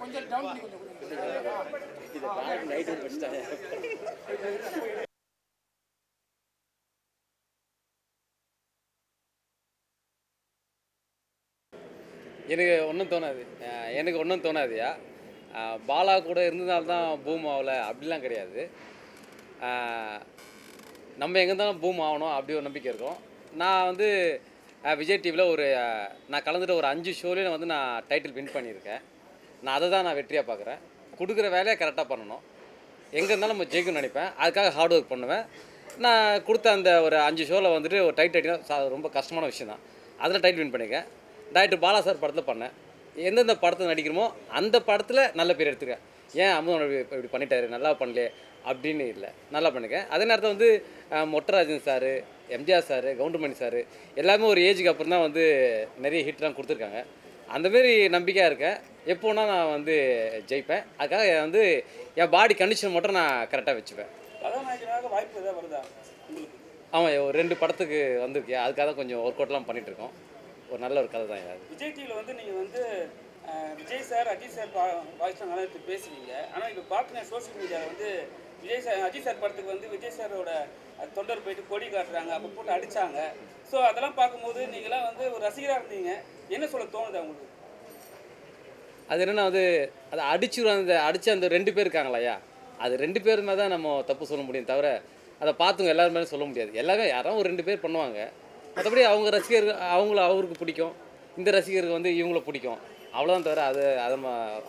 கொஞ்சம் டவுன் பண்ணி கொஞ்சம் எனக்கு ஒன்றும் தோணாதுயா. பாலா கூட இருந்ததால்தான் பூம் ஆகலை அப்படிலாம் கிடையாது. நம்ம எங்கே இருந்தாலும் பூம் ஆகணும் அப்படி ஒரு நம்பிக்கை இருக்கும். நான் வந்து விஜய் டிவியில் நான் கலந்துட்டு ஒரு 5 ஷோலையும் வந்து நான் டைட்டில் வின் பண்ணியிருக்கேன். நான் அதை தான் நான் வெற்றியாக பார்க்குறேன். கொடுக்குற வேலையை கரெக்டாக பண்ணணும். எங்கே இருந்தாலும் நம்ம ஜெயிக்கணும்னு நினைப்பேன். அதுக்காக ஹார்ட் ஒர்க் பண்ணுவேன். நான் கொடுத்த அந்த ஒரு 5 ஷோவில் வந்துட்டு ஒரு டைட்டில் அடினா ரொம்ப கஷ்டமான விஷயம் தான். அதில் டைட்டில் வின் பண்ணியிருக்கேன். டாக்டர் பாலா சார் படத்தில் பண்ணேன். எந்தெந்த படத்தில் நடிக்கிறோமோ அந்த படத்தில் நல்ல பேர் எடுத்துருக்கேன். ஏன் அமுதன் இப்படி பண்ணிட்டாரு, நல்லா பண்ணலையே அப்படின்னு இல்லை, நல்லா பண்ணியிருக்கேன். அதே நேரத்தில் வந்து Mottarajan sir, MGR sir, Goundamani sir எல்லாமே ஒரு ஏஜுக்கு அப்புறம் தான் வந்து நிறைய ஹிட்லாம் கொடுத்துருக்காங்க. அந்தமாரி நம்பிக்கையாக இருக்கேன். எப்போனா நான் வந்து ஜெயிப்பேன். அதுக்காக வந்து என் பாடி கண்டிஷன் மட்டும் நான் கரெக்டாக வச்சுப்பேன். வாய்ப்பு எதாவது வருதா? ஆமாம், ஒரு 2 படத்துக்கு வந்திருக்கேன். அதுக்காக தான் கொஞ்சம் ஒர்க் அவுட்லாம் பண்ணிகிட்ருக்கோம். ஒரு நல்ல ஒரு கதை தான் யாரு. விஜய் டிவியில் வந்து நீங்கள் வந்து விஜய் சார், அஜித் சார் வாய்ஸ்லாம் நல்லா பேசுவீங்க. ஆனால் இப்போ பார்த்தீங்கன்னா சோசியல் மீடியாவில் வந்து விஜய் சார், அஜித் சார் படத்துக்கு வந்து விஜய் சாரோட தொண்டர் போயிட்டு கொடி காட்டுறாங்க, அப்போ போட்டு அடித்தாங்க. ஸோ அதெல்லாம் பார்க்கும்போது நீங்களாம் வந்து ஒரு ரசிகராக இருந்தீங்க, என்ன சொல்ல தோணுது அவங்களுக்கு? அது என்னென்னா வந்து அதை அடித்த அந்த 2 பேர் இருக்காங்களையா, அது 2 பேருமே தான் நம்ம தப்பு சொல்ல முடியும் தவிர அதை பார்த்துங்க எல்லாருமே சொல்ல முடியாது. எல்லாமே யாராவது ஒரு 2 பேர் பண்ணுவாங்க. மற்றபடி அவங்க ரசிகர்கள் அவருக்கு பிடிக்கும், இந்த ரசிகருக்கு வந்து இவங்கள பிடிக்கும், அவ்வளோதான் தவிர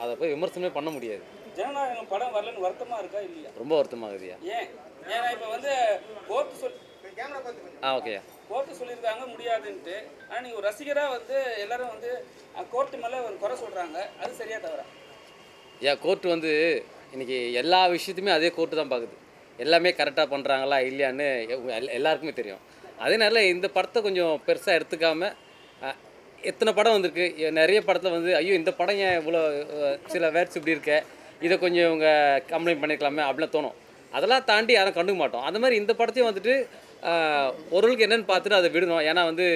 அதை போய் விமர்சனமே பண்ண முடியாது. ஜனநாயகம் படம் வரலன்னு வருத்தமாக இருக்கா இல்லையா? ரொம்ப வருத்தமாகுதுயா. ஏன்னா இப்போ வந்து ஓகேயா, கோர்ட்டு சொல்லியிருக்காங்க முடியாதுன்ட்டு. ஆனால் நீங்கள் ஒரு ரசிகராக வந்து எல்லாரும் வந்து கோர்ட்டு மேலே ஒரு குறை சொல்கிறாங்க, அது சரியாக தவிர? கோர்ட்டு வந்து இன்றைக்கி எல்லா விஷயத்தையுமே அதே கோர்ட்டு தான் பார்க்குது. எல்லாமே கரெக்டாக பண்ணுறாங்களா இல்லையான்னு எல்லாருக்குமே தெரியும். அதே நேரம் இந்த படத்தை கொஞ்சம் பெருசாக எடுத்துக்காமல், எத்தனை படம் வந்திருக்கு, நிறைய படத்தில் வந்து ஐயோ இந்த படம் ஏன் இவ்வளோ சில வேர்ட்ஸ் இப்படி இருக்க, இதை கொஞ்சம் இவங்க கம்ப்ளைண்ட் பண்ணிக்கலாமே அப்படிலாம் தோணும். அதெல்லாம் தாண்டி யாரும் கண்டுக்க மாட்டோம். அந்த மாதிரி இந்த படத்தையும் வந்துட்டு ஒருவருக்கு என்னென்னு பார்த்துட்டு அதை விடணும். ஏன்னா வந்து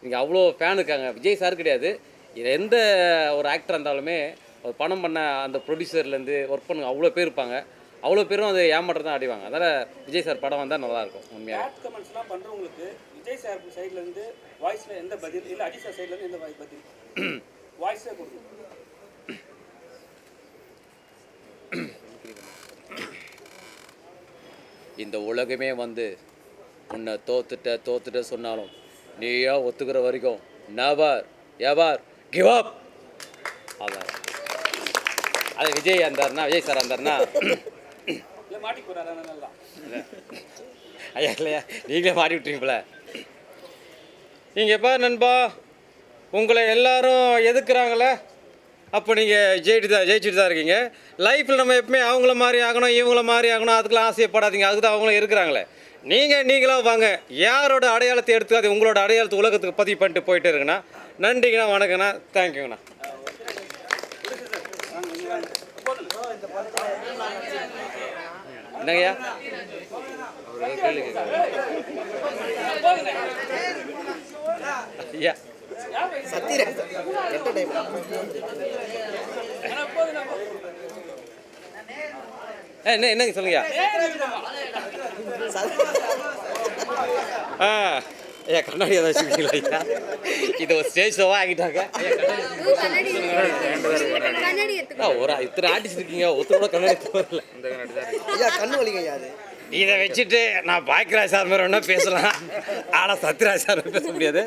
இங்கே அவ்வளோ ஃபேன் இருக்காங்க. விஜய் சார் கிடையாது, எந்த ஒரு ஆக்டராக இருந்தாலுமே ஒரு படம் பண்ண அந்த ப்ரொடியூசர்லேருந்து ஒர்க் பண்ணுங்க அவ்வளோ பேர் இருப்பாங்க. அவ்வளோ பேரும் அதை ஏமாற்றம் தான் அடிவாங்க. அதனால் விஜய் சார் படம் வந்தால் நல்லாயிருக்கும். உண்மையாக கமெண்ட்ஸ்லாம் பண்ணுறவங்களுக்கு விஜய் சார் சைட்லேருந்து வாய்ஸில் எந்த பதில் இல்லை, அஜித் சார் சைட்லேருந்து எந்த பதில் வாய்ஸே கொடுக்கும்? இந்த உலகமே வந்து உன்னை தோத்துட்ட சொன்னாலும் நீயா ஒத்துக்கிற வரைக்கும் நெவர் எவர் கிவ் அப். அதான் அது விஜய் சார் இருந்தாருன்னா ஐயா இல்லையா, நீங்களே மாட்டி விட்டுருங்களே. நீங்கள் எப்போ நண்பா உங்களை எல்லாரும் எதுக்குறாங்களே, அப்போ நீங்கள் ஜெயிச்சுட்டு தான் இருக்கீங்க. லைஃப்பில் நம்ம எப்பவுமே அவங்கள மாதிரி ஆகணும், இவங்கள மாதிரி ஆகணும், அதுக்கெலாம் ஆசைப்படாதீங்க. அதுக்கு தான் அவங்களும் இருக்கிறாங்களே. நீங்களாக வாங்க, யாரோட அடையாளத்தை எடுத்துக்காது உங்களோட அடையாளத்தை உலகத்துக்கு பதிவு பண்ணிட்டு போயிட்டு இருக்குண்ணா. நன்றிங்கண்ணா, வணக்கண்ணா, தேங்க்யூங்கண்ணா. என்னங்கய்யா கேள்வி ஐயா என்னங்க சொல்லுங்கய்யா. ஐயா கண்ணாடி ஏதாவது வச்சுருக்கீங்களா ஐயா? இது ஒரு ஸ்டேஜ் ஷோவாக ஆகிட்டாங்க. ஒரு இத்தனை ஆர்டிஸ்ட் இருக்கீங்க, ஒருத்தரோட கண்ணாடி வரல. கண்ணு வலிங்க ஐயா. இதை வச்சுட்டு நான் பாக்கியராஜ் சார் மாதிரி ஒன்றா பேசலாம், ஆனால் சத்யராஜ் சார் பேச முடியாது.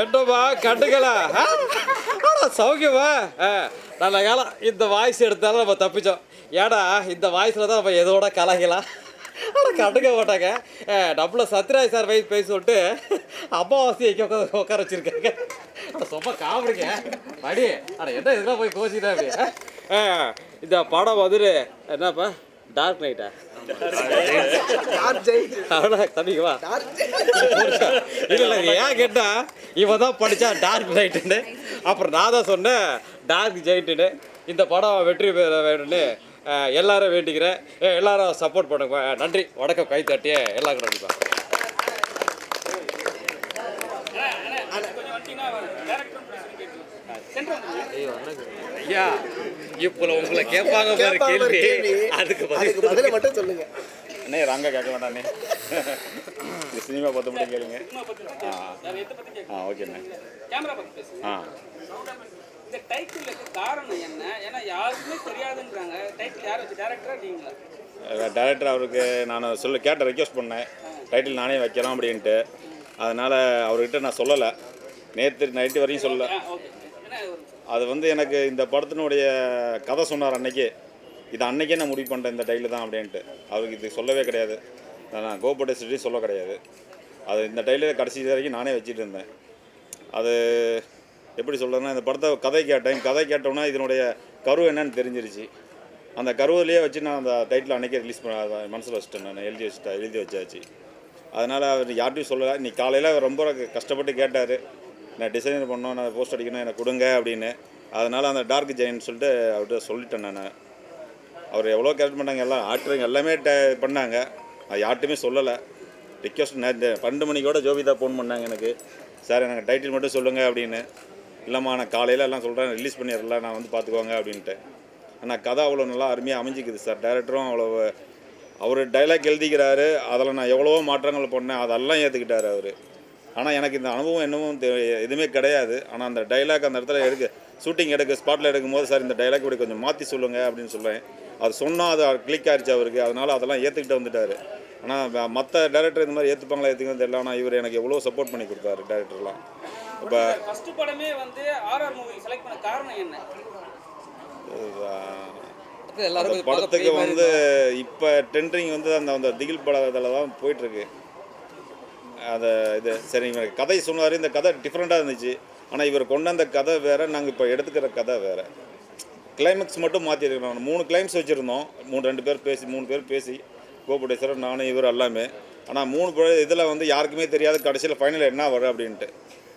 என்னப்பா கட்டுக்கலா சௌக்கியமா? நல்ல காலம் இந்த வாய்ஸ் எடுத்தாலும் நம்ம தப்பிச்சோம். ஏடா இந்த வாய்ஸில் தான் நம்ம எதோட கலாய்க்கலாம். ஆனால் கண்டுக்க மாட்டாங்க. நம்மள சத்யராஜ் சார் வயசு பேச சொல்லிட்டு அம்மாவாசி உட்கார வச்சுருக்காங்க. ரொம்ப காமெடிங்க அடி. ஆனால் என்ன இதெல்லாம் போய் கோச்சிக்கிட்டா அப்படி. இந்த படம் வந்துட்டு என்னப்பா டார்க் நைட்டா தம்பிக்குவா இல்லை ஏன் கேட்டா இவன் தான் படித்தா டார்க் நைட்டுன்னு, அப்புறம் நான் தான் சொன்னேன் டார்க் ஜெயிண்ட்டுன்னு. இந்த படம் வெற்றி பெற வேணும்னு எல்லாரும் வேண்டிக்கிறேன். எல்லாரும் சப்போர்ட் பண்ணுங்க. நன்றி, வணக்கம். கை தட்டியே எல்லாருக்கும் நன்றிப்பா. சென்டர் ஐயா இப்போ உங்களை கேட்பாங்க பாரு கேள்வி, அதுக்கு பதில மட்டும் சொல்லுங்க. அண்ணே ராங்க கேட்க வேண்டாண்ணே, இந்த சினிமா பார்த்து மட்டும் கேளுங்க. ஓகேண்ணே. கேமரா பார்த்து பேசுங்க. இந்த டைட்டிலுக்கு காரணம் என்ன? ஏன்னா யாருக்குமே தெரியாதுன்றாங்க. டைட்டில் யார் வச்சு, டேரக்டரா நீங்களா? டேரக்டர் அவருக்கு நான் கேட்ட ரெக்வஸ்ட் பண்ணேன், டைட்டில் நானே வைக்கலாம் அப்படின்ட்டு. அதனால் அவர்கிட்ட நான் சொல்லலை, நேற்று நைட்டு வரையும் சொல்லலை. அது வந்து எனக்கு இந்த படத்தினுடைய கதை சொன்னார் அன்னைக்கே, இது அன்னைக்கே நான் முடிவு பண்ணிட்டேன் இந்த டைட்டில் தான் அப்படின்ட்டு. அவருக்கு இது சொல்லவே கிடையாது, நான் கோபட்டேஸ்வரி சொல்ல கிடையாது. அது இந்த டைட்டில் கடைசி வரைக்கும் நானே வச்சுட்டு இருந்தேன். அது எப்படி சொல்கிறேன்னா, இந்த படத்தை கதை கேட்டோன்னா இதனுடைய கரு என்னன்னு தெரிஞ்சிருச்சு. அந்த கருவிலேயே வச்சு நான் அந்த டைட்டில் அன்றைக்கே ரிலீஸ் பண்ண மனசில் வச்சுட்டேன், நான் எழுதி வச்சாச்சு. அதனால் அவர் யார்ட்டையும் சொல்லலை. இன்றைக்கி காலையில் ரொம்ப கஷ்டப்பட்டு கேட்டார், நான் டிசைனர் பண்ணோம், நான் போஸ்ட் அடிக்கணும், எனக்கு கொடுங்க அப்படின்னு. அதனால் அந்த டார்க் ஜெயின்னு சொல்லிட்டு அவர்கிட்ட சொல்லிட்டேன் நான். அவர் எவ்வளோ கேரக்ட் பண்ணாங்க, எல்லாம் ஆக்டருங்க எல்லாமே பண்ணாங்க, அது யார்ட்டுமே சொல்லலை. ரிக்வஸ்ட் 12 மணிக்கோட ஜோபிதா ஃபோன் பண்ணாங்க எனக்கு, சார் எனக்கு டைட்டில் மட்டும் சொல்லுங்கள் அப்படின்னு. இல்லைம்மா நான் காலையில் எல்லாம் சொல்கிறேன், ரிலீஸ் பண்ணிடல, நான் வந்து பார்த்துக்குவாங்க அப்படின்ட்டு. ஆனால் கதை அவ்வளோ நல்லா அருமையாக அமைஞ்சிக்குது சார். டேரக்டரும் அவ்வளோ, அவர் டைலாக் எழுதிக்கிறாரு, அதில் நான் எவ்வளவோ மாற்றங்கள் பண்ணேன், அதெல்லாம் ஏற்றுக்கிட்டார் அவர். ஆனால் எனக்கு இந்த அனுபவம் என்னமோ எதுவுமே கிடையாது. ஆனால் அந்த டைலாக் அந்த இடத்துல ஷூட்டிங் ஸ்பாட்டில் எடுக்கும்போது, சார் இந்த டைலாக் இப்படி கொஞ்சம் மாற்றி சொல்லுங்கள் அப்படின்னு சொல்லுவேன். அது சொன்னால் அது கிளிக் ஆகிடுச்சு அவருக்கு, அதனால் அதெல்லாம் ஏற்றுக்கிட்டு வந்துட்டார். ஆனால் மற்ற டேரக்டர் இந்த மாதிரி ஏற்றுப்பாங்களா ஏற்றுக்கணும் தெரியல. ஆனால் இவர் எனக்கு எவ்வளோ சப்போர்ட் பண்ணி கொடுத்தாரு டேரக்டர்லாம். இப்போ ஃபர்ஸ்ட் படமே வந்து ஆர்ஆர் மூவி செலக்ட் பண்ண காரணம் என்ன? படத்துக்கு வந்து இப்போ டெண்டரிங் வந்து அந்த திகில் படத்தில் தான் போயிட்டுருக்கு. அதை இது சரி, இவருக்கு கதை சொன்னார், இந்த கதை டிஃப்ரெண்ட்டாக இருந்துச்சு. ஆனால் இவர் கொண்டு வந்த கதை வேறு, நாங்கள் இப்போ எடுத்துக்கிற கதை வேறு. கிளைமேக்ஸ் மட்டும் மாற்றிருக்கிறோம். 3 கிளைம்ஸ் வச்சுருந்தோம், 3 பேர் பேசி கோபுடேஸ்வரர், நானும் இவர் எல்லாமே. ஆனால் 3 பேர் இதில் வந்து யாருக்குமே தெரியாது கடைசியில் ஃபைனல் என்ன வரும் அப்படின்ட்டு.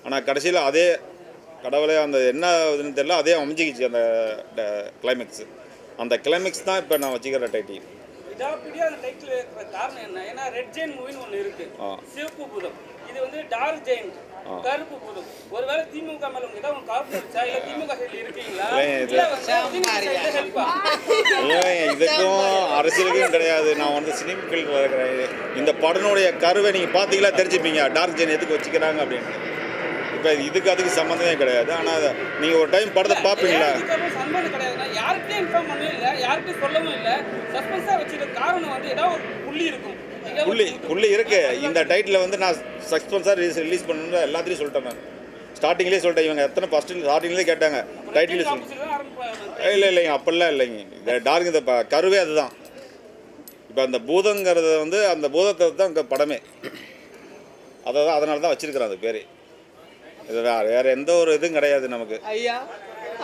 ஆனால் கடைசியில் அதே கடவுளே அந்த என்ன இதுன்னு தெரியல, அதே அமைஞ்சிக்கிச்சு அந்த கிளைமேக்ஸு. அந்த கிளைமேக்ஸ் தான் இப்போ நான் வச்சுக்கிற டைட்டில். விடாப்பிடியா அந்த டைட்டில் இருக்கிற காரணம் என்ன? ஏன்னா ரெட் ஜெயின் மூவின்னு ஒன்று இருக்கு, சிவப்பு பூதம். இது வந்து டார்க் ஜெயின், கருப்பு பூதம். ஒருவேளை திமுக மேல உங்களுக்கு ஏதாவது காப்பு இருக்கா, இல்ல திமுக சைடுல இருக்கீங்களா? இதுக்கும் அரசியலுக்கும் கிடையாது. நான் வந்து சினிமா ஃபீல்டில் இருக்கிறேன். இந்த படனுடைய கருவை நீங்கள் பார்த்தீங்களா தெரிஞ்சுப்பீங்க, டார்க் ஜெயின் எதுக்கு வச்சுக்கிறாங்க அப்படின்னு. இப்போ இதுக்கு அதுக்கு சம்மந்தமே கிடையாது. ஆனால் நீங்கள் ஒரு டைம் படத்தை பார்ப்பீங்களா? சம்பந்தம் கிடையாதுன்னா யாருக்கே இன்ஃபார்ம் பண்ணவே இல்லை, யாருக்கும் சொல்லவும் இல்லை. சஸ்பென்ஸாக வச்சுருக்க காரணம் வந்து ஏதாவது ஒரு புள்ளி இருக்கும். புள்ளி இருக்கு. இந்த டைட்டில் வந்து நான் சஸ்பென்ஸாக ரிலீஸ் பண்ணணும்னு எல்லாத்தையும் சொல்லிட்டேன். நான் ஸ்டார்டிங்லேயே சொல்லிட்டேன். இவங்க எத்தனை ஃபஸ்ட்டு ஸ்டார்டிங்லேயே கேட்டாங்க டைட்டில் இல்லைங்க, அப்படிலாம் இல்லைங்க. இந்த டார்க் இந்த கருவே அதுதான். இப்போ அந்த பூதங்கிறத வந்து அந்த பூதத்தை தான் இங்கே படமே, அதனால தான் வச்சிருக்கிறேன் அது பேர். இது வேற எந்த ஒரு இதுவும் கிடையாது நமக்கு. ஐயா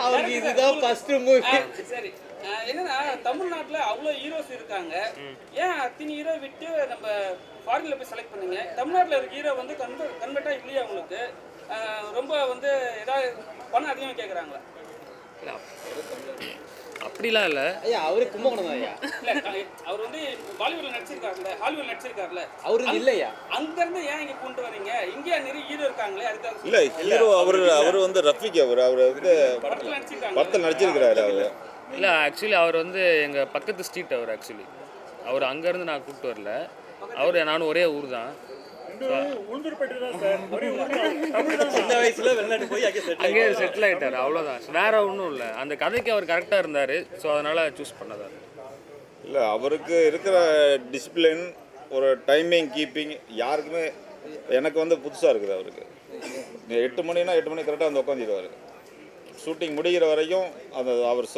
அவருக்கு இதுதான் ஃபர்ஸ்ட் மூவி. சரி, என்னன்னா தமிழ்நாட்டில் அவ்வளோ ஹீரோஸ் இருக்காங்க, ஏன் அத்தனை ஹீரோ விட்டு நம்ம ஃபாரின்ல போய் செலக்ட் பண்ணுங்க? தமிழ்நாட்டில் இருக்க ஹீரோ வந்து கன்வெர்ட்டாக இல்லையா உங்களுக்கு? ரொம்ப வந்து ஏதாவது பணம் அதிகமாக கேட்குறாங்களா? அப்படிலாம் இல்லை ஐயா, அவரு கும்பகோணம் தான் ஐயா. இல்லை, அவர் வந்து பாலிவுட்ல நடிச்சிருக்காருல்ல, ஹாலிவுட்ல நடிச்சிருக்காருல்ல, அவரு இல்லையா? அங்கேருந்து ஏன் இங்கே கொண்டு வரீங்க? இங்கே நிறைய ஹீரோ இருக்காங்களே, அதுக்காக இல்லை. ஹீரோ அவர் வந்து ரஃபிக், அவர் வந்து படத்தில் நடிச்சிருக்கிறாரு அவர். இல்லை, ஆக்சுவலி அவர் வந்து எங்கள் பக்கத்து ஸ்ட்ரீட். அவர் அங்கேருந்து நான் கூப்பிட்டு வரல. அவர் நானும் ஒரே ஊர் தான். சின்ன வயசுல வெளிநாட்டு போய் அங்கேயே செட்டில் ஆகிட்டார், அவ்வளோதான். வேற ஒன்றும் இல்லை. அந்த கதைக்கு அவர் கரெக்டாக இருந்தார், ஸோ அதனால் சூஸ் பண்ணதார். இல்லை, அவருக்கு இருக்கிற டிசிப்ளின், ஒரு டைமிங் கீப்பிங் யாருக்குமே எனக்கு வந்து புதுசாக இருக்குது. அவருக்கு 8 மணினா 8 மணி கரெக்டாக வந்து உட்காந்துடுவார். ஷூட்டிங் முடிகிற வரைக்கும் அந்த அவர்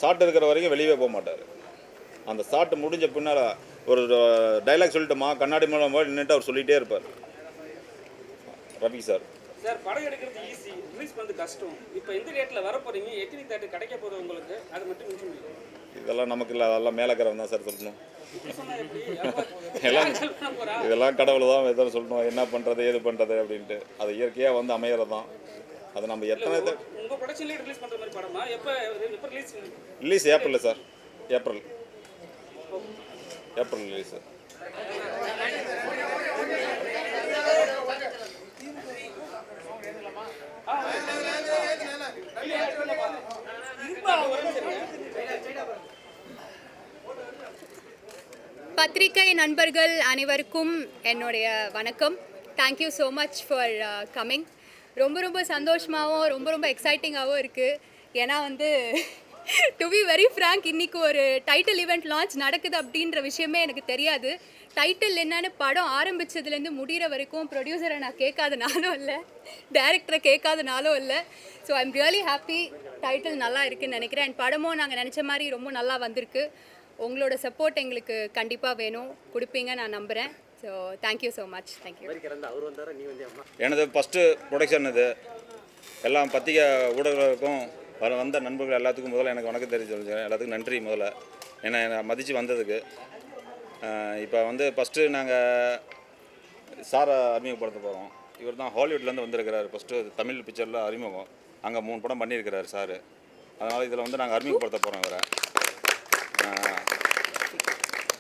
ஷாட் இருக்கிற வரைக்கும் வெளியே போக மாட்டார். அந்த ஷாட் முடிஞ்ச பின்னால் ஒரு டைலாக் சொல்லிட்டோமா, கண்ணாடி மூலம் நின்றுட்டு அவர் சொல்லிகிட்டே இருப்பார் ரவி சார். சார், படம் எடுக்கிறது ஈஸி, ரிலீஸ் பண்ணுறது கஷ்டம். இப்போ எந்த டேட்டில் வர போகிறீங்க, எத்தனை தேட்டர் கிடைக்க போகுது உங்களுக்கு, அது மட்டும் மென்ஷன் பண்ணுங்க. இதெல்லாம் நமக்கு இல்லை, அதெல்லாம் மேலக்கிறவன் தான் சார் சொல்லணும். இதெல்லாம் கடவுள் தான் எதாவது சொல்லணும், என்ன பண்ணுறது ஏது பண்ணுறது அப்படின்ட்டு. அது இயற்கையாக வந்து அமையறது தான். அது நம்ம எத்தனை உங்கள் ப்ரொடக்ஷன்லேயே ரிலீஸ் பண்ணுற மாதிரி படமா? எப்போ ரிலீஸ்? ஏப்ரலில் சார், ஏப்ரல் ரிலீஸ். பத்திரிகை நண்பர்கள் அனைவருக்கும் என்னுடைய வணக்கம். Thank you so much for coming. ரொம்ப சந்தோஷமாகவும் ரொம்ப எக்ஸைட்டிங்காகவும் இருக்குது. ஏன்னா வந்து டு பி வெரி ஃப்ராங்க், இன்றைக்கி ஒரு டைட்டில் ஈவெண்ட் லான்ச் நடக்குது அப்படின்ற விஷயமே எனக்கு தெரியாது. டைட்டில் என்னன்னு படம் ஆரம்பித்ததுலேருந்து முடிகிற வரைக்கும் ப்ரொடியூசரை நான் கேட்காதனாலும் இல்லை, டைரக்டரை கேட்காதனாலும் இல்லை. So I am really happy. Title நல்லா இருக்குதுன்னு நினைக்கிறேன். அண்ட் படமும் நாங்கள் நினச்ச மாதிரி ரொம்ப நல்லா வந்திருக்கு. உங்களோட சப்போர்ட் எங்களுக்கு கண்டிப்பாக வேணும், கொடுப்பீங்க நான் நம்புகிறேன். So thank you so much. Thank you. எனது ஃபஸ்ட்டு ப்ரொடக்ஷன் இது. எல்லாம் பத்திரிகை ஊடகங்களுக்கும் வந்த நண்பர்கள் எல்லாத்துக்கும் முதல்ல எனக்கு வணக்கம் தெரிவித்து சொல்லிக்கிறேன். எல்லாத்துக்கும் நன்றி முதல்ல என்னை மதித்து வந்ததுக்கு. இப்போ வந்து ஃபஸ்ட்டு நாங்கள் சாரை அறிமுகப்படுத்த போகிறோம். இவர் தான் ஹாலிவுட்லேருந்து வந்திருக்கிறார். ஃபஸ்ட்டு தமிழ் பிக்சரில் அறிமுகம். அங்கே 3 படம் பண்ணியிருக்கிறார் சார். அதனால் இதில் வந்து நாங்கள் அறிமுகப்படுத்த போகிறோம் இவரை.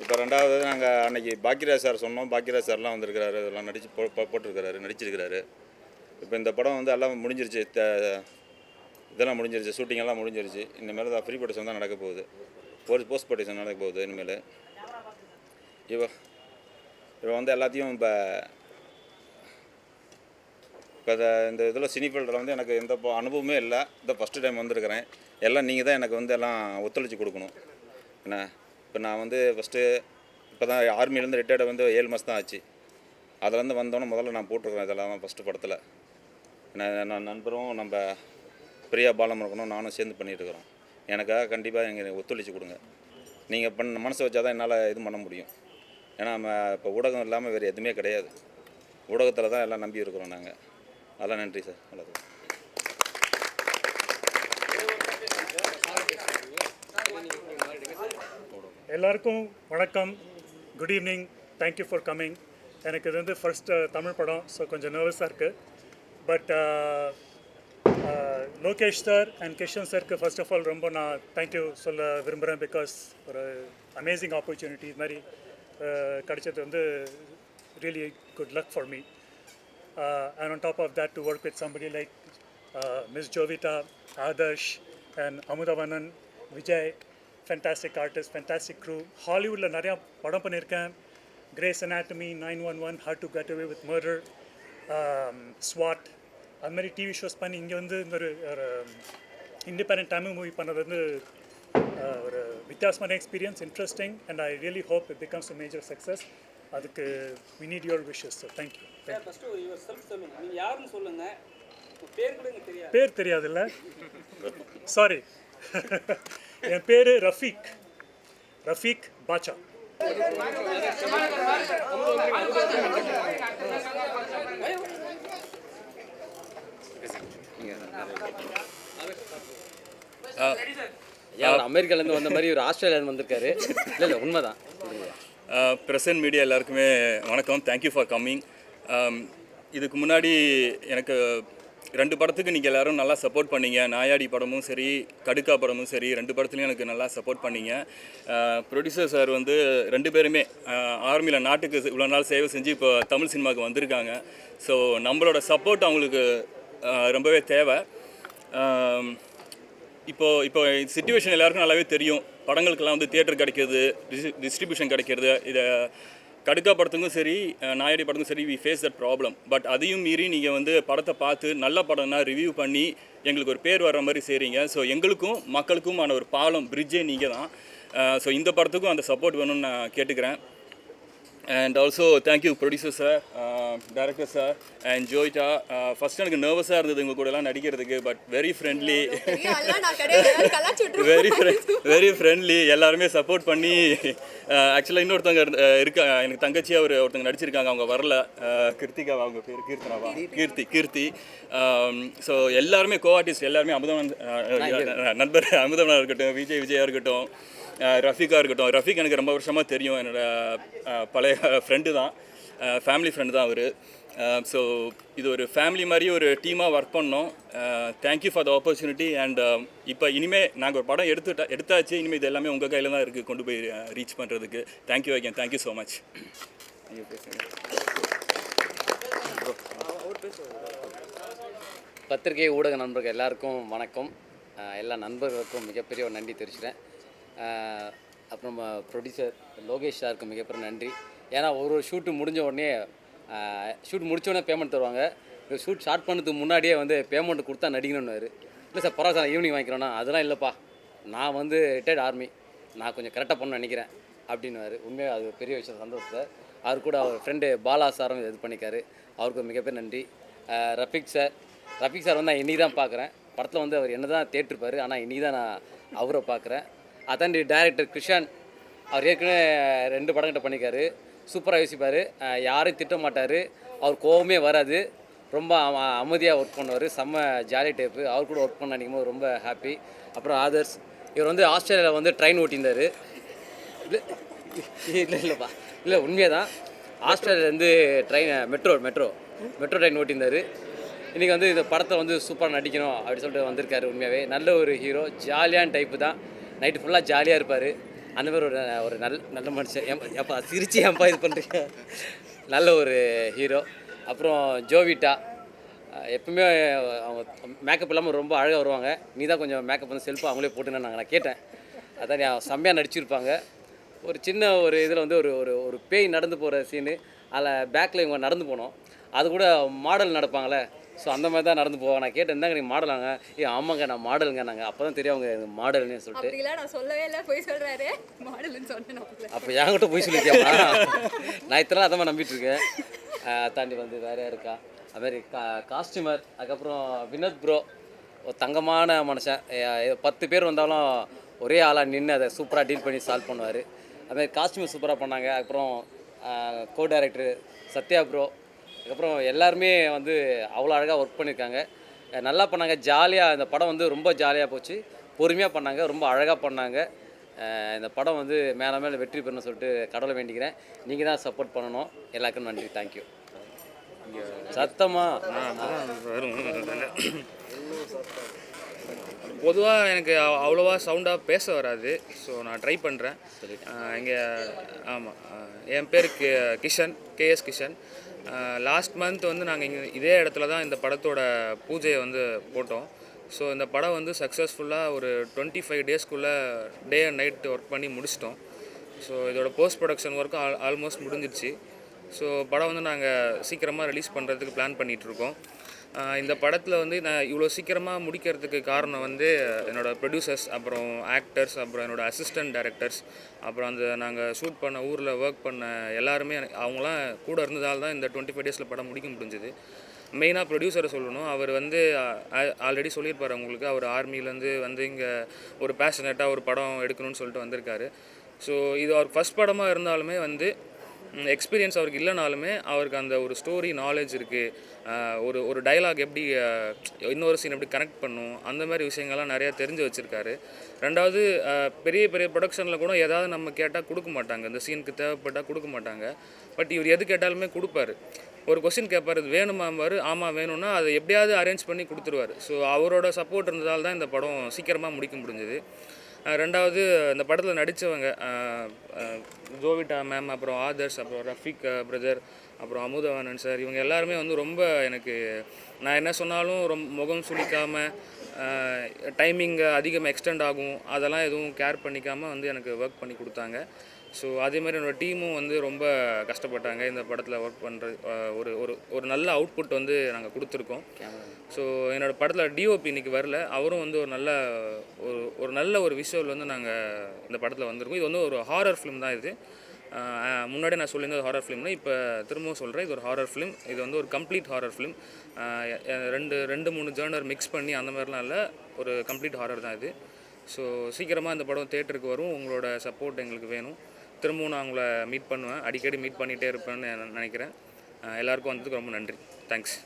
இப்போ 2வது நாங்கள் அன்றைக்கி பாக்கியராஜ் சார் சொன்னோம். பாக்கியராஜ் சார்லாம் வந்திருக்கிறாரு. இதெல்லாம் நடிச்சிருக்கிறாரு. இப்போ இந்த படம் வந்து எல்லாம் முடிஞ்சிருச்சு. இதெல்லாம் முடிஞ்சிருச்சு, ஷூட்டிங்கெல்லாம் முடிஞ்சிருச்சு. இனிமேல் தான் ப்ரீ ப்ரொடக்ஷன் தான் நடக்க போகுது. ஒரு போஸ்ட் ப்ரொடக்ஷன் நடக்க போகுது இனிமேல். இப்போ வந்து எல்லாத்தையும் இப்போ இந்த இதில் சினி ஃபீல்டில் வந்து எனக்கு எந்த அனுபவமே இல்லை. இந்த ஃபஸ்ட்டு டைம் வந்திருக்கிறேன். எல்லாம் நீங்கள் தான் எனக்கு வந்து எல்லாம் ஒத்துழைச்சி கொடுக்கணும். என்ன இப்போ நான் வந்து ஃபஸ்ட்டு இப்போ தான் ஆர்மிலேருந்து ரிட்டையர்டு வந்து 7 மாதம் தான் ஆச்சு. அதிலேருந்து வந்தோன்னே முதல்ல நான் போட்டிருக்கிறேன் இதெல்லாம் ஃபஸ்ட்டு படத்தில். நான் நண்பரும் நம்ம பிரியா பாலமுருகனும் நானும் சேர்ந்து பண்ணிகிட்ருக்குறோம். எனக்காக கண்டிப்பாக எங்கள் ஒத்துழைச்சி கொடுங்க. நீங்கள் மனசை வச்சா தான் என்னால் இது பண்ண முடியும். ஏன்னா நம்ம இப்போ ஊடகம் இல்லாமல் வேறு எதுவுமே கிடையாது. ஊடகத்தில் தான் எல்லாம் நம்பி இருக்கிறோம் நாங்கள். அதெல்லாம் நன்றி சார். நல்லது. எல்லாருக்கும் வணக்கம். Good evening. Thank you for coming. எனக்கு இது வந்து ஃபர்ஸ்ட் தமிழ் படம். ஸோ கொஞ்சம் நர்வஸாக இருக்குது. But Lokesh sir and Kishan சாருக்கு ஃபர்ஸ்ட் ஆஃப் ஆல் ரொம்ப நான் தேங்க்யூ சொல்ல விரும்புகிறேன். பிகாஸ் ஒரு அமேசிங் ஆப்பர்ச்சுனிட்டி இது மாதிரி கிடைச்சது வந்து really good luck for me. And on top of that to work with somebody like miss Jovitha, Adarsh and Amudhavanan, Vijay, fantastic artist, fantastic crew. ஹாலிவுட்டில் நிறையா படம் பண்ணியிருக்கேன். Grey's Anatomy, 911, How to Get Away with Murder, SWAT, அது மாதிரி டிவி ஷோஸ் பண்ணி இங்கே வந்து இந்த ஒரு இண்டிபெண்டன்ட் தமிழ் மூவி பண்ணது வந்து ஒரு வித்தியாசமான experience, interesting. And I really hope it becomes a major success. அதுக்கு we need your wishes. So thank you. Sir first your self சொல்லுங்க. நீங்க யாருன்னு சொல்லுங்க. பேர் கூட எனக்கு தெரியாது. பேர் தெரியாதுல்ல? சாரி. என் பேர் ரஃபீக் பாச்சா. அமெரிக்காலேருந்து வந்த மாதிரி ஒரு ஆஸ்திரேலியாவில் வந்திருக்காரு. இல்லை உண்மைதான். ப்ரெசன்ட் மீடியா எல்லாருக்குமே வணக்கம். Thank you for coming. இதுக்கு முன்னாடி எனக்கு 2 படத்துக்கு நீங்கள் எல்லோரும் நல்லா சப்போர்ட் பண்ணீங்க. நாயாடி படமும் சரி, கடுக்கா படமும் சரி, 2 படத்துலையும் எனக்கு நல்லா சப்போர்ட் பண்ணீங்க. ப்ரொடியூசர் சார் வந்து 2 பேருமே ஆர்மியில் நாட்டுக்கு இவ்வளோ நாள் சேவை செஞ்சு இப்போ தமிழ் சினிமாவுக்கு வந்திருக்காங்க. ஸோ நம்மளோட சப்போர்ட் அவங்களுக்கு ரொம்பவே தேவை. இப்போ சிச்சுவேஷன் எல்லாருக்கும் நல்லாவே தெரியும். படங்களுக்கெல்லாம் வந்து தியேட்டர் கிடைக்கிறது, டிஸ்ட்ரிபியூஷன் கிடைக்கிறது. இதை கடுக்கா படத்துக்கும் சரி, நாயடி படத்துக்கும் சரி, we face that problem. But அதையும் மீறி நீங்கள் வந்து படத்தை பார்த்து நல்ல படம்னா ரிவ்யூ பண்ணி எங்களுக்கு ஒரு பேர் வர்ற மாதிரி செய்கிறீங்க. ஸோ எங்களுக்கும் மக்களுக்குமான ஒரு பாலம், பிரிட்ஜே நீங்கள் தான். ஸோ இந்த படத்துக்கும் அந்த சப்போர்ட் வேணும்னு நான் கேட்டுக்கிறேன். And also thank you producer sir, director sir and Joyita. First எனக்கு நர்வஸாக இருந்தது உங்கள் கூடலாம் நடிக்கிறதுக்கு. But very friendly, very friendly. எல்லாருமே சப்போர்ட் பண்ணி. ஆக்சுவலாக இன்னொருத்தவங்க எனக்கு தங்கச்சியாக ஒருத்தவங்க நடிச்சிருக்காங்க. அவங்க வரல. கிருத்திகா, அவங்க பேர் கீர்த்தனாவா? கீர்த்தி. ஸோ எல்லாருமே ஆர்டிஸ்ட் எல்லாருமே அமுதவன் நண்பர், அமுதவனாக இருக்கட்டும், விஜயா இருக்கட்டும், ரஃபீக்காக இருக்கட்டும். ரஃபீக் எனக்கு ரொம்ப வருஷமாக தெரியும். என்னோடய பழைய ஃப்ரெண்டு தான், ஃபேமிலி ஃப்ரெண்டு தான் அவர். ஸோ இது ஒரு ஃபேமிலி மாதிரி ஒரு டீமாக ஒர்க் பண்ணோம். Thank you for the opportunity. And இப்போ இனிமேல் நாங்கள் ஒரு படம் எடுத்தாச்சு. இனிமேல் இது எல்லாமே உங்கள் கையில் தான் இருக்குது கொண்டு போய் ரீச் பண்ணுறதுக்கு. Thank you again. Thank you so much. பத்திரிகை ஊடக நண்பர்கள் எல்லாருக்கும் வணக்கம். எல்லா நண்பர்களுக்கும் மிகப்பெரிய ஒரு நன்றி தெரிவிக்கிறேன். அப்புறம் ப்ரொடியூசர் லோகேஷ் சாருக்கு மிகப்பெரிய நன்றி. ஏன்னா ஒரு ஷூட்டு முடிஞ்ச உடனே ஷூட் முடிச்சோடனே பேமெண்ட் தருவாங்க. ஷூட் ஸ்டார்ட் பண்ணதுக்கு முன்னாடியே வந்து பேமெண்ட் கொடுத்தா நடிக்கணும்னாரு. இல்லை சார் பரவாயில்ல சார் ஈவினிங் வாங்கிக்கிறோன்னா, அதெல்லாம் இல்லைப்பா, நான் வந்து ரிட்டையர்ட் ஆர்மி, நான் கொஞ்சம் கரெக்டாக பண்ண நினைக்கிறேன் அப்படின்னுவார். உண்மையாக அது பெரிய விஷயம், சந்தோஷம் சார். அவர் கூட அவர் ஃப்ரெண்டு பாலா சாரும் இது பண்ணிக்காரு, அவருக்கு மிகப்பெரிய நன்றி. ரஃபிக் சார் வந்து நான் இன்றைக்கி தான் பார்க்குறேன். படத்தில் வந்து அவர் என்ன தான் தேட்டிருப்பார், ஆனால் இன்றைக்கி தான் நான் அவரை பார்க்குறேன். அதாண்டி டைரக்டர் கிருஷான், அவர் ஏற்கனவே 2 படங்கிட்ட பண்ணிக்காரு, சூப்பராக யோசிப்பார், யாரையும் திட்ட மாட்டார், அவர் கோவமே வராது, ரொம்ப அமைதியாக ஒர்க் பண்ணுவார், செம்ம ஜாலி டைப்பு. அவர் கூட ஒர்க் பண்ண நினைக்கும் போது ரொம்ப ஹாப்பி. அப்புறம் ஆதர்ஸ், இவர் வந்து ஆஸ்திரேலியாவில் வந்து ட்ரெயின் ஓட்டியிருந்தார். இல்லைப்பா, இல்லை உண்மையாக தான். ஆஸ்திரேலியாவிலேருந்து மெட்ரோ ட்ரெயின் ஓட்டியிருந்தார். இன்றைக்கி வந்து இந்த படத்தை வந்து சூப்பராக நடிக்கணும் அப்படின்னு சொல்லிட்டு வந்திருக்காரு. உண்மையாகவே நல்ல ஒரு ஹீரோ, ஜாலியான டைப்பு தான், நைட்டு ஃபுல்லாக ஜாலியாக இருப்பார். அந்த மாதிரி ஒரு நல்ல மனுஷன். எப்போ சிரிச்சு ஏன்பா இது பண்ணுறீங்க, நல்ல ஒரு ஹீரோ. அப்புறம் ஜோவிட்டா, எப்பவுமே அவங்க மேக்கப் இல்லாமல் ரொம்ப அழகாக வருவாங்க. நீ தான் கொஞ்சம் மேக்கப் வந்து செல்ஃபாக அவங்களே போட்டுன்னு நான் கேட்டேன். அதான் செம்மையாக நடிச்சிருப்பாங்க. ஒரு சின்ன ஒரு இதில் வந்து ஒரு பேய் நடந்து போகிற சீனு, அதில் பேக்கில் இவங்க நடந்து போனோம், அது கூட மாடல் நடப்பாங்களே, ஸோ அந்த மாதிரி தான் நடந்து போவாங்க. நான் கேட்டேன், இருந்தாங்க நீங்கள் மாடலாங்க? ஆமாங்க நான் மாடலுங்க. நாங்கள் அப்போ தான் தெரியும் அவங்க மாடல்னு சொல்லிட்டு. நான் சொல்லவே இல்லை, போய் சொல்கிறாரு மாடல்னு சொன்னேன். அப்போ என்கிட்ட போய் சொல்லியிருக்கேம்மா, நான் இத்தனை அதான் நம்பிட்டு இருக்கேன். தாண்டி வந்து வேறு இருக்கா அதுமாதிரி காஸ்டியூமர். அதுக்கப்புறம் வினோத் ப்ரோ, ஒரு தங்கமான மனுஷன். 10 பேர் வந்தாலும் ஒரே ஆளாக நின்று அதை சூப்பராக டீல் பண்ணி சால்வ் பண்ணுவார். அதுமாதிரி காஸ்டியூமர் சூப்பராக பண்ணாங்க. அப்புறம் கோ டைரக்டர் சத்யா ப்ரோ, அதுக்கப்புறம் எல்லாருமே வந்து அவ்வளோ அழகாக ஒர்க் பண்ணியிருக்காங்க, நல்லா பண்ணாங்க. ஜாலியாக இந்த படம் வந்து ரொம்ப ஜாலியாக போச்சு, பொறுமையாக பண்ணாங்க, ரொம்ப அழகாக பண்ணாங்க. இந்த படம் வந்து மேலே வெற்றி பெறணும்னு சொல்லிட்டு கடவுளை வேண்டிக்கிறேன். நீங்கள் தான் சப்போர்ட் பண்ணணும். எல்லாருக்கும் நன்றி, தேங்க்யூ. சத்தமாக பொதுவாக எனக்கு அவ்வளோவா சவுண்டாக பேச வராது, ஸோ நான் ட்ரை பண்ணுறேன். இங்கே ஆமாம், என் பேர் Kishan, KS Kishan. Last month வந்து நாங்கள் இங்கே இதே இடத்துல தான் இந்த படத்தோட பூஜையை வந்து போட்டோம். ஸோ இந்த படம் வந்து சக்ஸஸ்ஃபுல்லாக ஒரு 25 டேஸ்க்குள்ளே டே அண்ட் நைட் ஒர்க் பண்ணி முடிச்சிட்டோம். ஸோ இதோட போஸ்ட் ப்ரொடக்ஷன் ஒர்க்கும் ஆல்மோஸ்ட் முடிஞ்சிடுச்சு. ஸோ படம் வந்து நாங்கள் சீக்கிரமாக ரிலீஸ் பண்ணுறதுக்கு பிளான் பண்ணிகிட்ருக்கோம். இந்த படத்தில் வந்து நான் இவ்வளோ சீக்கிரமாக முடிக்கிறதுக்கு காரணம் வந்து என்னோடய ப்ரொடியூசர்ஸ், அப்புறம் ஆக்டர்ஸ், அப்புறம் என்னோடய அசிஸ்டன்ட் டைரக்டர்ஸ், அப்புறம் அந்த நாங்கள் ஷூட் பண்ண ஊரில் ஒர்க் பண்ண எல்லாருமே அவங்களாம் கூட இருந்ததால் தான் இந்த 25 டேஸில் படம் முடிக்க முடிஞ்சுது. மெயினாக ப்ரொடியூசரை சொல்லணும். அவர் வந்து ஆல்ரெடி சொல்லியிருப்பார் உங்களுக்கு, அவர் ஆர்மிலேருந்து வந்து இங்கே ஒரு பேஷனேட்டாக ஒரு படம் எடுக்கணும்னு சொல்லிட்டு வந்திருக்காரு. ஸோ இது அவர் ஃபஸ்ட் படமாக இருந்தாலுமே வந்து எக்ஸ்பீரியன்ஸ் அவருக்கு இல்லைனாலுமே அவருக்கு அந்த ஒரு ஸ்டோரி நாலேஜ் இருக்குது, ஒரு டைலாக் எப்படி இன்னொரு சீன் எப்படி கனெக்ட் பண்ணும், அந்த மாதிரி விஷயங்கள்லாம் நிறையா தெரிஞ்சு வச்சுருக்காரு. ரெண்டாவது பெரிய பெரிய ப்ரொடக்ஷனில் கூட ஏதாவது நம்ம கேட்டால் கொடுக்க மாட்டாங்க, இந்த சீனுக்கு தேவைப்பட்டால் கொடுக்க மாட்டாங்க. பட் இவர் எது கேட்டாலுமே கொடுப்பாரு. ஒரு கொஸ்டின் கேட்பார், இது வேணுமாம்பார், ஆமாம் வேணும்னா அதை எப்படியாவது அரேஞ்ச் பண்ணி கொடுத்துருவார். ஸோ அவரோட சப்போர்ட் இருந்ததால் தான் இந்த படம் சீக்கிரமாக முடிக்க முடிஞ்சுது. ரெண்டாவது இந்த படத்தில் நடித்தவங்க ஜோவிட்டா மேம், அப்புறம் ஆதர்ஸ், அப்புறம் ரஃபிக் பிரதர், அப்புறம் அமுதவாணன் சார், இவங்க எல்லாருமே வந்து ரொம்ப எனக்கு நான் என்ன சொன்னாலும் முகம் சுளிக்காமல், டைமிங் அதிகமாக எக்ஸ்டெண்ட் ஆகும் அதெல்லாம் எதுவும் கேர் பண்ணிக்காமல் வந்து எனக்கு ஒர்க் பண்ணி கொடுத்தாங்க. ஸோ அதேமாதிரி என்னோடய டீமும் வந்து ரொம்ப கஷ்டப்பட்டாங்க இந்த படத்தில் ஒர்க் பண்ணுறது. ஒரு நல்ல அவுட்புட் வந்து நாங்கள் கொடுத்துருக்கோம். ஸோ என்னோடய படத்தில் டிஓபி இன்றைக்கி வரல, அவரும் வந்து ஒரு நல்ல ஒரு விஷுவல் வந்து நாங்கள் இந்த படத்தில் வந்திருக்கோம். இது வந்து ஒரு ஹாரர் ஃபிலிம் தான். இது முன்னாடி நான் சொல்லியிருந்தது ஹாரர் ஃபிலிம்னா, இப்போ திரும்பவும் சொல்கிறேன், இது ஒரு ஹாரர் ஃபிலிம். இது வந்து ஒரு complete horror film. 2-3 genre mix பண்ணி அந்த மாதிரிலாம் இல்லை, ஒரு கம்ப்ளீட் ஹாரர் தான் இது. ஸோ சீக்கிரமாக இந்த படம் தேட்டருக்கு வரும், உங்களோட சப்போர்ட் எங்களுக்கு வேணும். திரும்பவும் நான் உங்களை மீட் பண்ணுவேன், அடிக்கடி மீட் பண்ணிகிட்டே இருப்பேன்னு நினைக்கிறேன். எல்லாருக்கும் வந்ததுக்கு ரொம்ப நன்றி, தேங்க்ஸ்.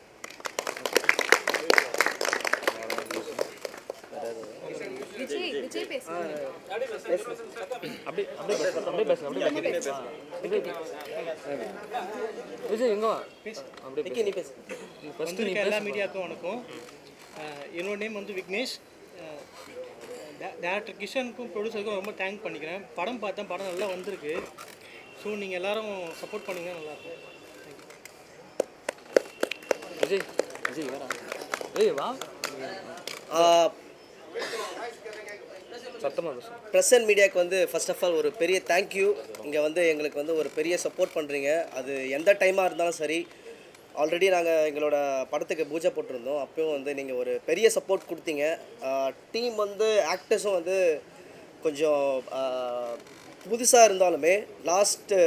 எல்லா மீடியாவுக்கும் வணக்கம். என்னோட நேம் வந்து விக்னேஷ். டேரக்டர் கிஷனுக்கும் ப்ரொடியூசருக்கும் ரொம்ப தேங்க் பண்ணிக்கிறேன். படம் பார்த்தேன், படம் நல்லா வந்திருக்கு. ஸோ நீங்கள் எல்லோரும் சப்போர்ட் பண்ணிங்கன்னா நல்லாயிருக்கும். விஜய் ப்ரெஸ் அண்ட் மீடியாவுக்கு வந்து ஃபர்ஸ்ட் ஆஃப் ஆல் ஒரு பெரிய தேங்க்யூ. இங்கே வந்து எங்களுக்கு வந்து ஒரு பெரிய சப்போர்ட் பண்ணுறீங்க. அது எந்த டைமாக இருந்தாலும் சரி. ஆல்ரெடி நாங்கள் எங்களோட படத்துக்கு பூஜை போட்டிருந்தோம். அப்பயும் வந்து நீங்கள் ஒரு பெரிய சப்போர்ட் கொடுத்தீங்க. டீம் வந்து ஆக்டர்ஸும் வந்து கொஞ்சம் புதுசாக இருந்தாலுமே லாஸ்ட்டு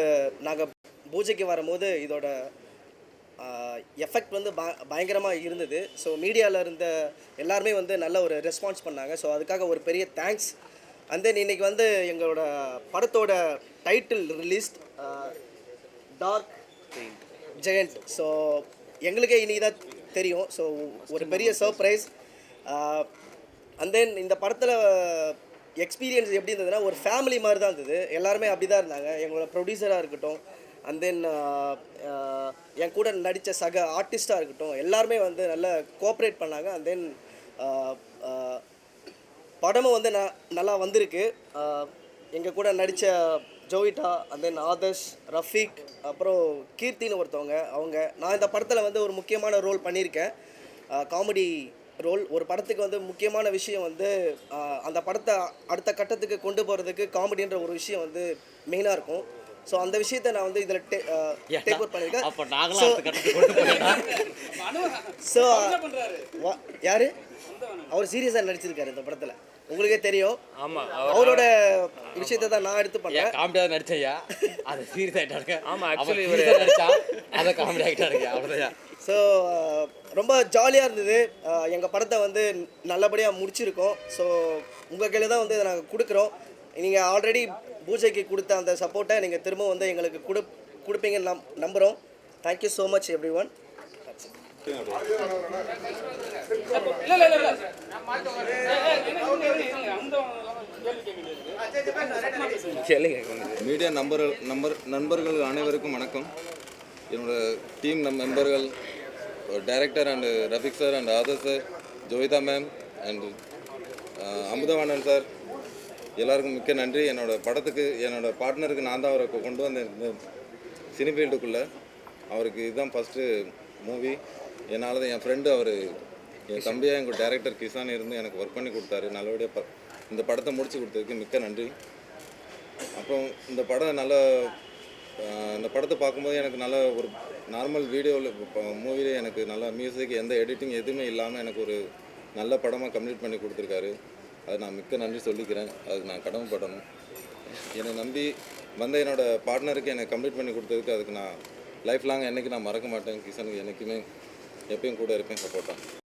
நாங்கள் பூஜைக்கு வரும்போது இதோட எஃபெக்ட் வந்து பயங்கரமாக இருந்தது. ஸோ மீடியாவில் இருந்த எல்லாருமே வந்து நல்ல ஒரு ரெஸ்பான்ஸ் பண்ணாங்க. ஸோ அதுக்காக ஒரு பெரிய தேங்க்ஸ். அண்ட் தென் இன்றைக்கி வந்து எங்களோட படத்தோட title released Dark Giant. So எங்களுக்கே இன்றைக்கி தான் தெரியும். ஸோ ஒரு பெரிய சர்ப்ரைஸ். அண்ட் தென் இந்த படத்தில் எக்ஸ்பீரியன்ஸ் எப்படி இருந்ததுன்னா ஒரு ஃபேமிலி மாதிரி தான் இருந்தது. எல்லாருமே அப்படி தான் இருந்தாங்க. எங்களோட ப்ரொடியூசராக இருக்கட்டும், அண்ட் தென் என் கூட நடித்த சக ஆர்டிஸ்ட்டாக இருக்கட்டும், எல்லாருமே வந்து நல்லா கோஆப்ரேட் பண்ணாங்க. அண்ட் தென் படமும் வந்து நல்லா வந்திருக்கு. எங்கள் கூட நடித்த ஜோவிட்டா, அண்ட் தென் ஆதர்ஷ், ரஃபீக், அப்புறம் கீர்த்தின்னு ஒருத்தவங்க. நான் இந்த படத்தில் வந்து ஒரு முக்கியமான ரோல் பண்ணியிருக்கேன், காமெடி ரோல். ஒரு படத்துக்கு வந்து முக்கியமான விஷயம் வந்து அந்த படத்தை அடுத்த கட்டத்துக்கு கொண்டு போகிறதுக்கு காமெடின்ற ஒரு விஷயம் வந்து மெயினாக இருக்கும். ஸோ அந்த விஷயத்தை நான் வந்து இதில் டேக் ஓவர் பண்ணியிருக்கேன். ஸோ யார் அவர் சீரியஸாக நடிச்சிருக்காரு இந்த படத்தில், உங்களுக்கே தெரியும். ஆமாம், அவரோட விஷயத்தை தான் நான் எடுத்து பண்ணேன். காமெடியாக நடிச்சையா அதை சீரியஸ் ஆகிட்டாருங்க. ஆமாம், ஆக்சுவலி நடிச்சா அதை காமெடி ஆகிட்டாருங்க, அவ்வளோதான். ஸோ ரொம்ப ஜாலியாக இருந்தது. எங்கள் படத்தை வந்து நல்லபடியாக முடிச்சிருக்கோம். ஸோ உங்கள் கையில் தான் வந்து இதை நாங்கள் கொடுக்குறோம். நீங்கள் ஆல்ரெடி பூஜைக்கு கொடுத்த அந்த சப்போர்ட்டை நீங்கள் திரும்ப வந்து எங்களுக்கு கொடுப்பீங்கன்னு நம்புகிறோம். Thank you so much everyone. Media நண்பர்கள் அனைவருக்கும் வணக்கம். என்னோட டீம் மெம்பர்கள், director and Rafiq sir and Adhar sir, Jovitha ma'am and Amudhavanan sir, எல்லாருக்கும் மிக்க நன்றி. என்னோடய படத்துக்கு என்னோடய பார்ட்னருக்கு நான் தான் அவரை கொண்டு வந்தேன் இந்த சினி ஃபீல்டுக்குள்ளே. அவருக்கு இதுதான் ஃபஸ்ட்டு மூவி. என்னால் தான் என் ஃப்ரெண்டு அவர் என் தம்பியாக எங்கள் டைரக்டர் கிசான் இருந்து எனக்கு ஒர்க் பண்ணி கொடுத்தாரு. நல்லபடியாக இந்த படத்தை முடிச்சு கொடுத்ததுக்கு மிக்க நன்றி. அப்புறம் இந்த படம் இந்த படத்தை பார்க்கும்போது எனக்கு நல்ல ஒரு நார்மல் வீடியோவில் மூவிலே எனக்கு நல்ல மியூசிக், எந்த எடிட்டிங் எதுவுமே இல்லாமல் எனக்கு ஒரு நல்ல படமாக கம்ப்ளீட் பண்ணி கொடுத்துருக்காரு. அது நான் மிக்க நன்றி சொல்லிக்கிறேன். அதுக்கு நான் கடமைப்படணும். என்னை நம்பி வந்த என்னோடய பார்ட்னருக்கு எனக்கு கம்ப்ளீட் பண்ணி கொடுத்ததுக்கு அதுக்கு நான் லைஃப் லாங் என்றைக்கு நான் மறக்க மாட்டேன். கிஷனுக்கு என்றைக்குமே எப்பயும் கூட இருப்பேன், சப்போர்ட்டாக.